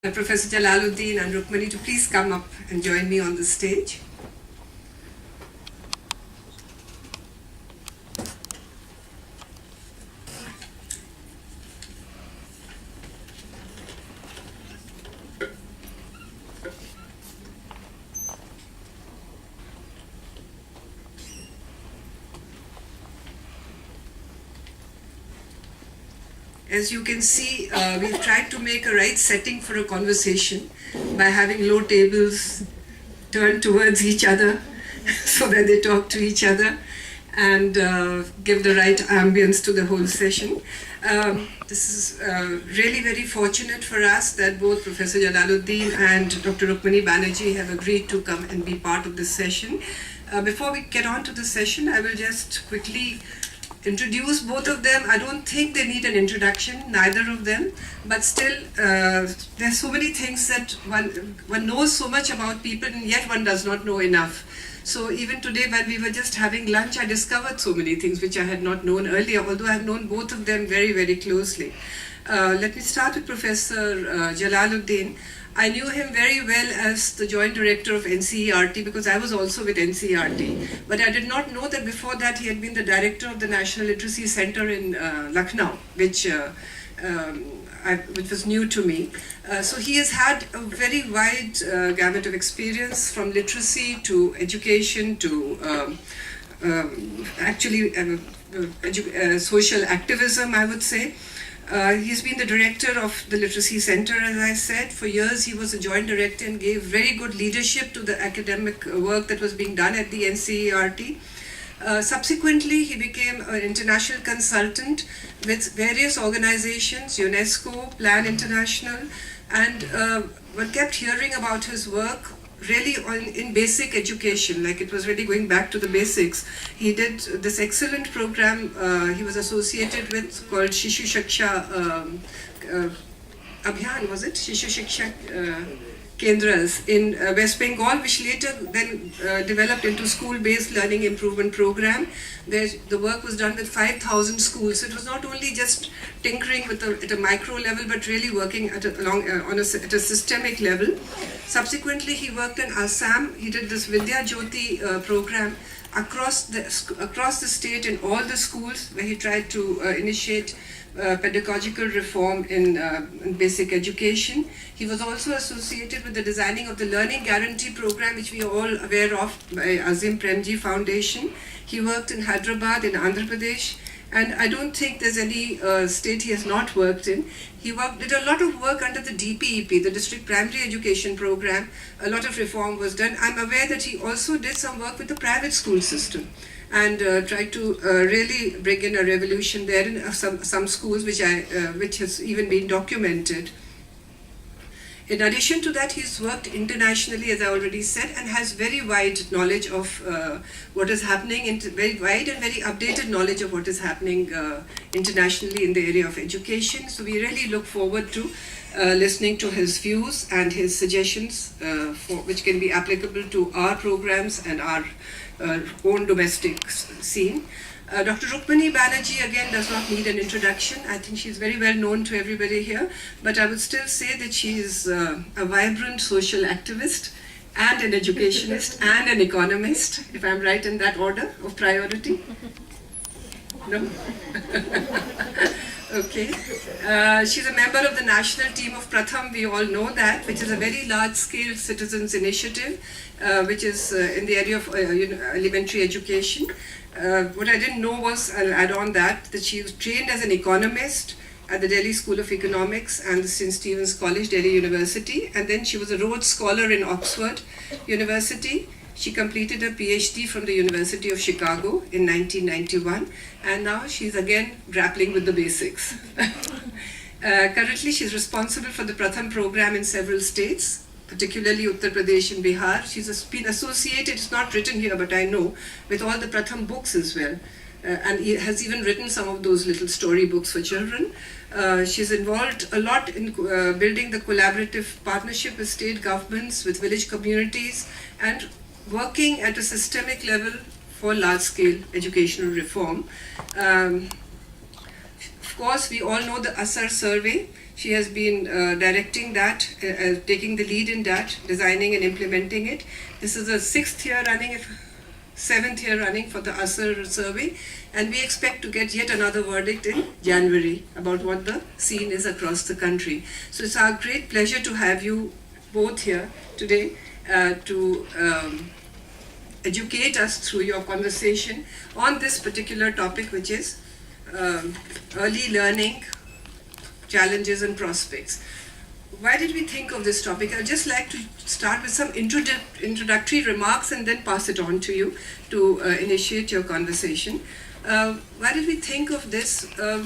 Professor Jalaluddin and Rukmani to please come up and join me on the stage. As you can see, we've tried to make a right setting for a conversation by having low tables turned towards each other so that they talk to each other and give the right ambience to the whole session. This is really very fortunate for us that both Professor Jalaluddin and Dr. Rukmani Banerjee have agreed to come and be part of this session. Before we get on to the session, I will just quickly introduce both of them. I don't think they need an introduction, neither of them, but still there's so many things that one knows so much about people and yet one does not know enough. So even today when we were just having lunch, I discovered so many things which I had not known earlier, although I have known both of them very, very closely. Let me start with Professor Jalaluddin. I knew him very well as the Joint Director of NCERT because I was also with NCERT. But I did not know that before that he had been the Director of the National Literacy Center in Lucknow, which was new to me. So he has had a very wide gamut of experience, from literacy to education to social activism, I would say. He's been the director of the Literacy Center, as I said. For years he was a joint director and gave very good leadership to the academic work that was being done at the NCERT. Subsequently, he became an international consultant with various organizations, UNESCO, Plan International, and one kept hearing about his work really in basic education, like it was really going back to the basics. He did this excellent program he was associated with called Shishu Shiksha Abhiyan, was it? Shishu Shiksha Kendras in West Bengal, which later then developed into school-based learning improvement program, where the work was done with 5,000 schools. So it was not only just tinkering with at a micro level, but really working at a systemic level. Subsequently, he worked in Assam. He did this Vidya Jyoti program across the state in all the schools, where he tried to initiate pedagogical reform in basic education. He was also associated with the designing of the Learning Guarantee Program, which we are all aware of, by Azim Premji Foundation. He worked in Hyderabad, in Andhra Pradesh, and I don't think there's any state he has not worked in. He did a lot of work under the DPEP, the District Primary Education Program. A lot of reform was done. I'm aware that he also did some work with the private school system and tried to really bring in a revolution there in some schools, which has even been documented. In addition to that, he's worked internationally, as I already said, and has very wide knowledge of what is happening, very wide and very updated knowledge of what is happening internationally in the area of education. So we really look forward to listening to his views and his suggestions which can be applicable to our programs and our own domestic scene. Dr. Rukmani Banerjee again does not need an introduction. I think she's very well known to everybody here, but I would still say that she is a vibrant social activist and an educationist and an economist, if I'm right in that order of priority. No? Okay. She's a member of the national team of Pratham, we all know that, which is a very large-scale citizens initiative, which is in the area of elementary education. What I didn't know was, I'll add on that she was trained as an economist at the Delhi School of Economics and the St. Stephen's College, Delhi University, and then she was a Rhodes Scholar in Oxford University. She completed her PhD from the University of Chicago in 1991, and now she's again grappling with the basics. Currently, she's responsible for the Pratham program in several states, particularly Uttar Pradesh and Bihar. She's been associated, it's not written here, but I know, with all the Pratham books as well. And he has even written some of those little story books for children. She's involved a lot in building the collaborative partnership with state governments, with village communities, and working at a systemic level for large-scale educational reform. Of course, we all know the Asar survey. She has been directing that, taking the lead in that, designing and implementing it. This is the 6th year running, 7th year running for the ASER survey, and we expect to get yet another verdict in January about what the scene is across the country. So it's our great pleasure to have you both here today to educate us through your conversation on this particular topic, which is early learning challenges and prospects. Why did we think of this topic? I'd just like to start with some introductory remarks and then pass it on to you to initiate your conversation. Why did we think of this? One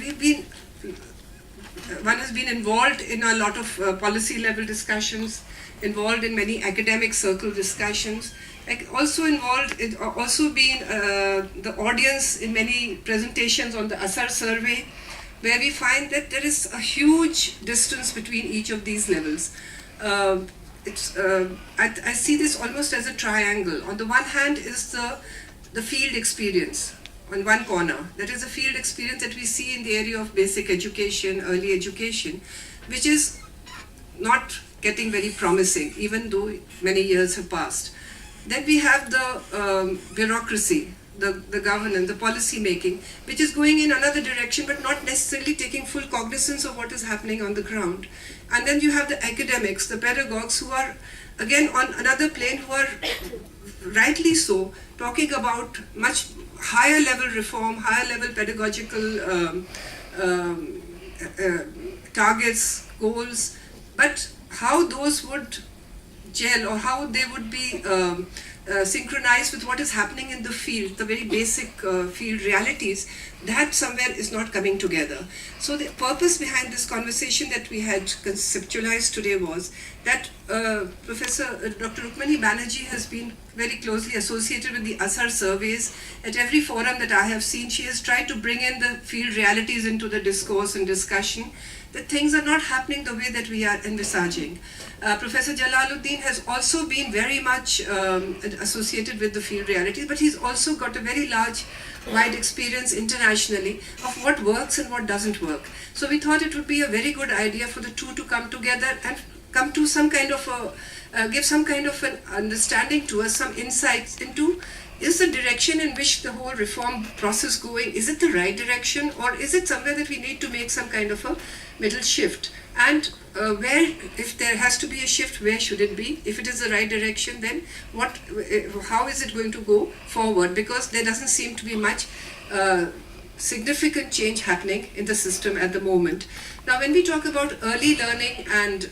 has been involved in a lot of policy level discussions, involved in many academic circle discussions, also been the audience in many presentations on the ASER survey, where we find that there is a huge distance between each of these levels. I see this almost as a triangle. On the one hand is the field experience on one corner. That is a field experience that we see in the area of basic education, early education, which is not getting very promising, even though many years have passed. Then we have the bureaucracy, the governance, the policy making, which is going in another direction but not necessarily taking full cognizance of what is happening on the ground. And then you have the academics, the pedagogues, who are again on another plane, who are rightly so talking about much higher level reform, higher level pedagogical targets, goals, but how those would gel or how they would be synchronized with what is happening in the field, the very basic field realities, that somewhere is not coming together. So the purpose behind this conversation that we had conceptualized today was that Professor Dr. Rukmini Banerjee has been very closely associated with the ASER surveys. At every forum that I have seen, she has tried to bring in the field realities into the discourse and discussion, that things are not happening the way that we are envisaging. Professor Jalaluddin has also been very much associated with the field realities, but he's also got a very large, wide experience internationally of what works and what doesn't work. So we thought it would be a very good idea for the two to come together and come to some kind of give some kind of an understanding to us, some insights into, is the direction in which the whole reform process going, is it the right direction, or is it somewhere that we need to make some kind of a middle shift? And where, if there has to be a shift, where should it be? If it is the right direction, then how is it going to go forward? Because there doesn't seem to be much significant change happening in the system at the moment. Now, when we talk about early learning and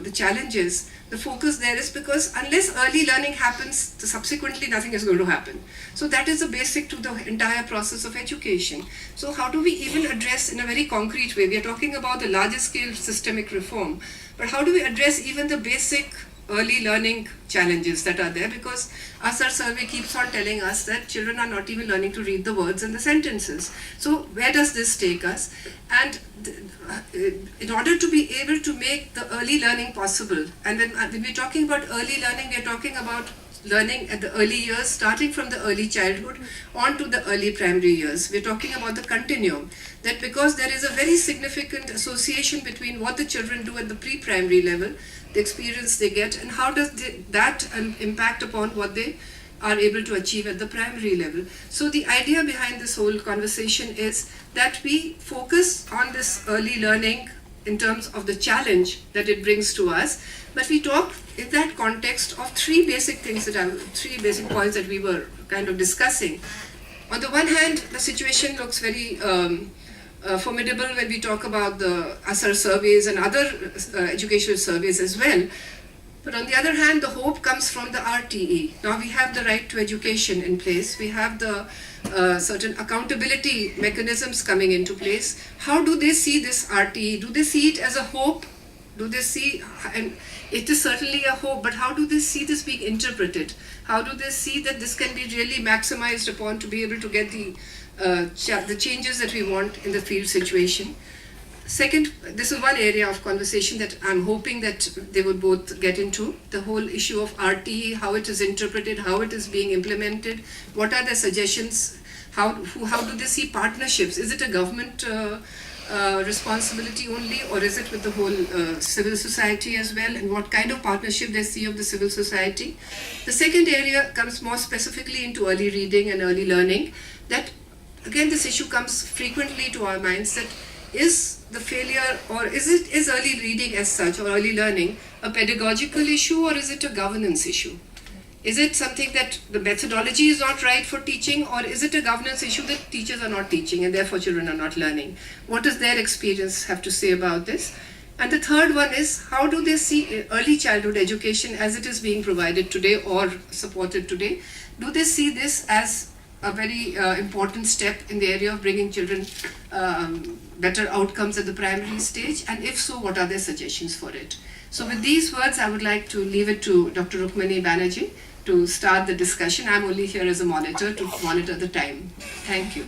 the challenges, the focus there is because unless early learning happens, subsequently nothing is going to happen. So that is the basic to the entire process of education. So how do we even address in a very concrete way? We are talking about the larger scale systemic reform, but how do we address even the basic early learning challenges that are there? Because ASER survey keeps on telling us that children are not even learning to read the words and the sentences. So where does this take us? And in order to be able to make the early learning possible, and when we're talking about early learning, we're talking about learning at the early years, starting from the early childhood on to the early primary years. We're talking about the continuum, that because there is a very significant association between what the children do at the pre-primary level, the experience they get, and how does that impact upon what they are able to achieve at the primary level. So the idea behind this whole conversation is that we focus on this early learning in terms of the challenge that it brings to us, but we talk in that context of three basic points that we were kind of discussing. On the one hand, the situation looks very formidable when we talk about the ASER surveys and other educational surveys as well. But on the other hand, the hope comes from the RTE. Now we have the right to education in place. We have the certain accountability mechanisms coming into place. How do they see this RTE? Do they see it as a hope? Do they see, and it is certainly a hope, but how do they see this being interpreted? How do they see that this can be really maximized upon to be able to get the changes that we want in the field situation? Second, this is one area of conversation that I'm hoping that they would both get into, the whole issue of RTE, how it is interpreted, how it is being implemented, what are the suggestions, how do they see partnerships? Is it a government responsibility only, or is it with the whole civil society as well, and what kind of partnership they see of the civil society? The second area comes more specifically into early reading and early learning. That again, this issue comes frequently to our minds, that is the failure, or is early reading as such, or early learning, a pedagogical issue, or is it a governance issue? Is it something that the methodology is not right for teaching, or is it a governance issue that teachers are not teaching and therefore children are not learning? What does their experience have to say about this? And the third one is, how do they see early childhood education as it is being provided today or supported today? Do they see this as a very important step in the area of bringing children better outcomes at the primary stage? And if so, what are their suggestions for it? So with these words, I would like to leave it to Dr. Rukmini Banerjee to start the discussion. I'm only here as a monitor to monitor the time. Thank you.